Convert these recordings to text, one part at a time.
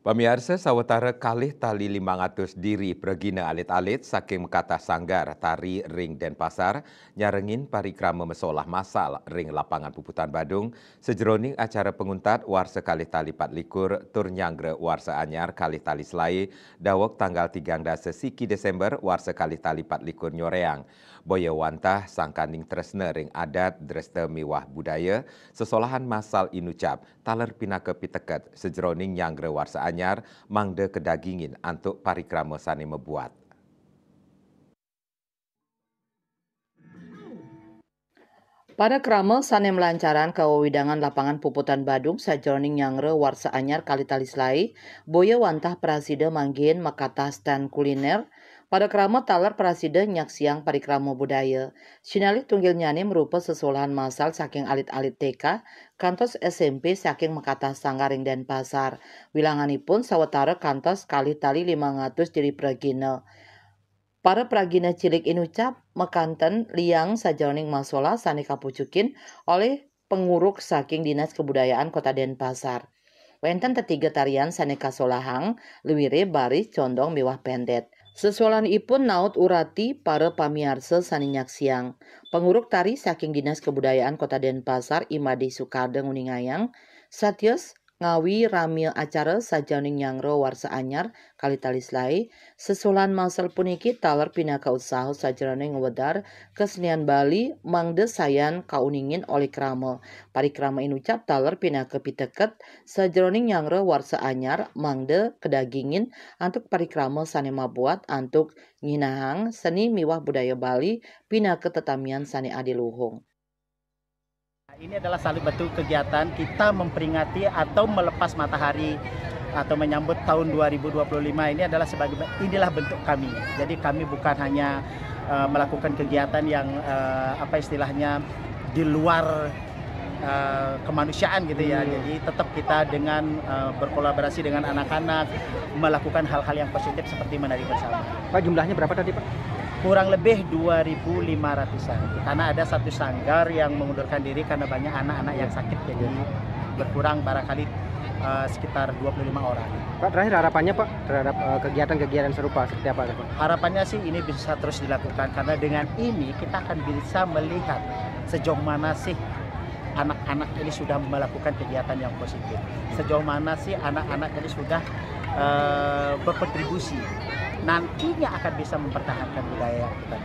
Pamirsa sawetara kalih tali 500 diri pregina alit-alit saking Mekatah Sanggar, Tari, Ring, Denpasar, nyarengin parikrama mesolah masal ring lapangan Puputan Badung, sejroning acara penguntat warsa kalih tali 24 tur nyangre warsa anyar kalih tali selai, dawok tanggal 13 siki Desember warsa kalih tali 24 nyoreang. Boya wantah sangkaning tresna ring adat dresta miwah budaya, sesolahan masal inucap, taler pinaka piteket sejroning nyangre warsa anyar mangde kedagingin antuk parikrama sane mebuat. Pada krama sane melancaran kawewidangan lapangan Puputan Badung sajroning nyangre warsa anyar kali tali selai, boya wantah prasida manggin makata stand kuliner. Pada krama talar prasida nyaksiang parikrama budaya. Sinali tunggil nyane merupa sesolahan masal saking alit-alit TK, kantos SMP saking Mekatah Sanggaring Denpasar. Wilanganipun sawetara kantos kali tali 500 diri pragina. Para pragina cilik inucap mekanten liang sajroning masola sane kapucukin oleh penguruk saking Dinas Kebudayaan Kota Denpasar. Wenten tetiga tarian sane kasolahang, lewire baris condong miwah pendet. Sesolan ipun naut urati para pamiarsa sane nyaksiang. Penguruk tari saking Dinas Kebudayaan Kota Denpasar Imadi Sukarde nguningayang, satyos ngawi ramil acara sajroning nyangro warsa anyar kali tali selai, sesolan masal puniki taler pinaka usaha sajroning ngwedar kesenian Bali mangde sayan kauningin oleh krama. Parikrama inucap taler pinaka piteket sajroning nyangro warsa anyar mangde kedagingin antuk parikrama sane mabuat antuk nginahang seni miwah budaya Bali pinaka tetamian sane adiluhung. Ini adalah salah satu kegiatan kita memperingati atau melepas matahari atau menyambut tahun 2025. Ini adalah inilah bentuk kami. Jadi kami bukan hanya melakukan kegiatan yang istilahnya di luar kemanusiaan gitu ya. Jadi tetap kita dengan berkolaborasi dengan anak-anak melakukan hal-hal yang positif seperti menari bersama. Pak, jumlahnya berapa tadi, Pak? Kurang lebih 2.500-an. Karena ada satu sanggar yang mengundurkan diri karena banyak anak-anak yang sakit, jadi berkurang barangkali sekitar 25 orang. Pak, terakhir harapannya Pak terhadap kegiatan-kegiatan serupa seperti apa, Pak? Harapannya sih ini bisa terus dilakukan karena dengan ini kita akan bisa melihat sejauh mana sih anak-anak ini sudah melakukan kegiatan yang positif. Sejauh mana sih anak-anak ini sudah berkontribusi. Nantinya akan bisa mempertahankan budaya kita.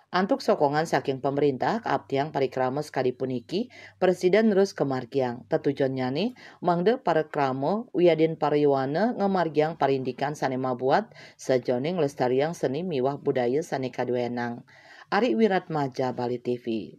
Antuk sokongan saking pemerintah keabtiang parikrama sekali puniki, Presiden terus kemargiang. Tetujuannya nih, mangde parikrama wiadin pariwana ngemargiang parindikan sane mabuat sajoning lestariang seni miwah budaya sane kaduenang. Ari Wiratmaja, Bali TV.